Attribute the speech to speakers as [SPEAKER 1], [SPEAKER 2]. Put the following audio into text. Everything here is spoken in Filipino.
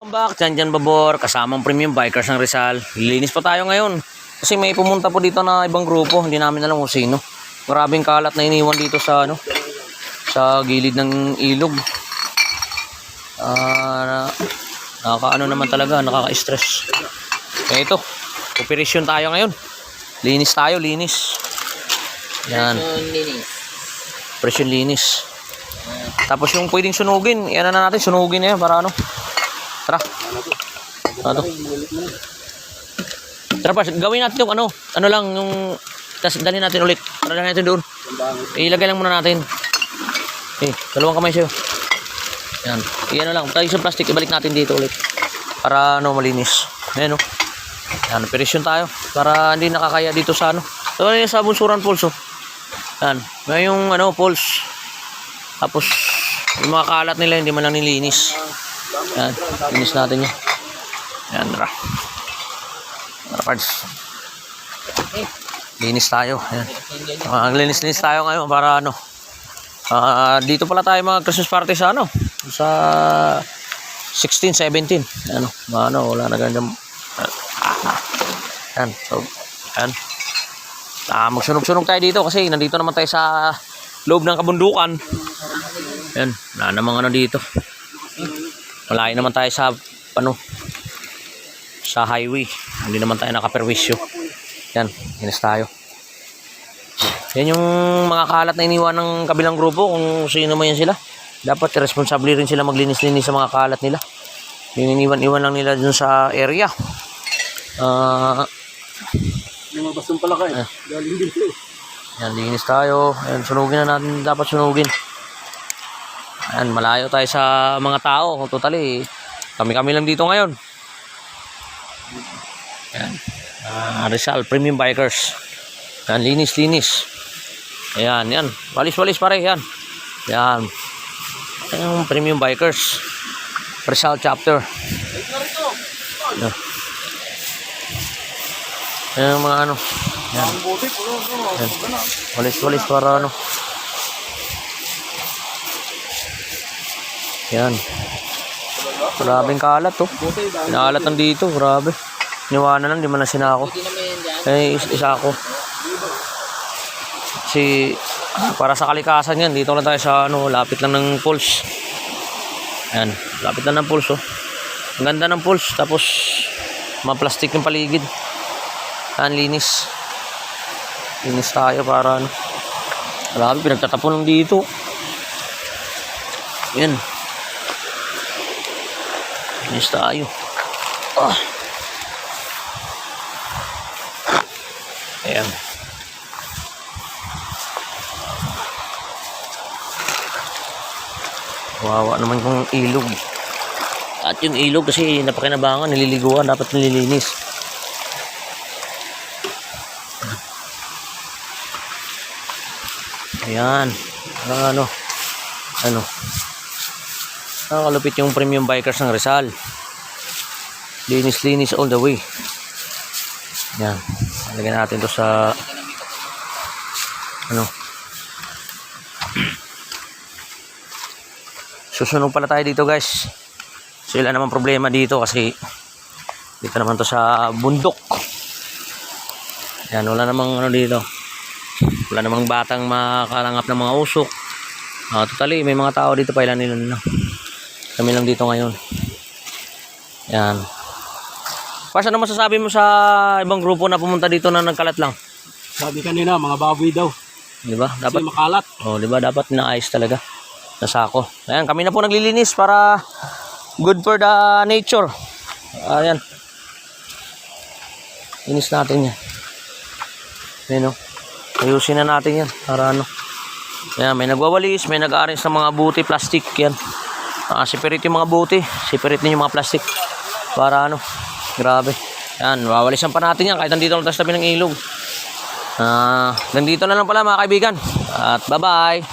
[SPEAKER 1] Welcome back, Dyan Babor, kasamang Premium Bikers ng Rizal. Lilinis pa tayo ngayon kasi may pumunta po dito na ibang grupo, hindi namin alam kung sino. Maraming kalat na iniwan dito sa sa gilid ng ilog. Nakakaano naman talaga, nakaka-stress. Kaya ito, operasyon tayo ngayon. Linis tayo, linis. Yan. Operasyon linis. Tapos yung pwedeng sunugin, yan na natin, sunugin na yan para ano. Tara. Ano to? Tara pa, gawin natin yung ano lang yung tas dalhin natin ulit. Tara lang natin doon. Ilagay lang muna natin. Dalawang kamay sa'yo. Yan. Iyan lang. Tayo sa plastic, ibalik natin dito ulit. Para ano malinis. Ayan o. Yan, operasyon tayo. Para hindi nakakaya dito sa ano. So, yan sa bunsuran pulso. Yan. May yung ano pulse. Tapos yung mga kalat nila hindi man lang nilinis. Yan, linis natin yan. Yan, tara. Tara, parts. Linis tayo. Yan. Linis tayo ngayon para ano. Dito pala tayo mga Christmas party sa ano. Sa 16, 17. Ano, wala na ganyan. Yan, so, yan. Magsunog-sunog tayo dito kasi nandito naman tayo sa loob ng kabundukan. Yan, wala namang ano dito. Malayo naman tayo sa ano sa highway. Hindi naman tayo nakaperwisyo. Yan, linis tayo. Yan yung mga kalat na iniwan ng kabilang grupo kung sino man yan sila. Dapat responsable rin sila maglinis-linis sa mga kalat nila. Iniwan-iwan lang nila dun sa area.
[SPEAKER 2] Yung mabasong pala kayo. Galing dito.
[SPEAKER 1] Yan, linis tayo. Yan, sunugin na natin. Dapat sunugin. Ayan, malayo tayo sa mga tao. Totally, kami lang dito ngayon. Ayan. Rizal, Premium Bikers. Ayan, linis. Ayan, yan. Walis pare, yan. Yan. Ayan, Premium Bikers. Rizal chapter. Ayan. Ayan, mga ano. Ayan. Ayan. Walis para ano. Yan. Grabing kalat to. Pinalat nandito, grabe. Niwanan lang, di man na sinako. Isa ako. Para sa kalikasan yan, dito lang tayo sa ano, lapit lang ng pulse. Yan, lapit lang ng pulse oh. Ang ganda ng pulse, tapos ma-plastic yung paligid. Yan, linis. Linis tayo para ano. Grabe, pinagtatapon lang dito. Yan. Linis tayo. Ayan. Wawa naman yung ilog. At yung ilog kasi napakinabangan, nililiguan, dapat nililinis. Ayan. Ano. Nakakalupit yung Premium Bikers ng Rizal. Linis all the way. Yan. Lagyan natin to sa ano. Susunog pala tayo dito guys. So wala naman problema dito kasi dito naman to sa bundok. Yan, wala namang ano dito. Wala namang batang makalangap ng mga usok. Totally, may mga tao dito pa ilan nila. Kami lang dito ngayon. Yan. Pars, ano masasabi mo sa ibang grupo na pumunta dito na nagkalat lang?
[SPEAKER 2] Sabi kanina, mga baboy daw.
[SPEAKER 1] Di ba? Dapat
[SPEAKER 2] kasi makalat.
[SPEAKER 1] Di ba? Dapat inaayos talaga. Nasako. Ayan, kami na po naglilinis para good for the nature. Ayan. Linis natin yan. Ayan o. Ayusin na natin yan. Para ano. Ayan, may nagwawalis, may nag-arrange ng mga buti, plastic. Yan. Separate yung mga buti. Separate din yung mga plastic. Para ano. Grabe. Yan, wawalisan pa natin yan kahit nandito lang tayo sa tabi ng ilog. Nandito na lang pala mga kaibigan. At bye-bye.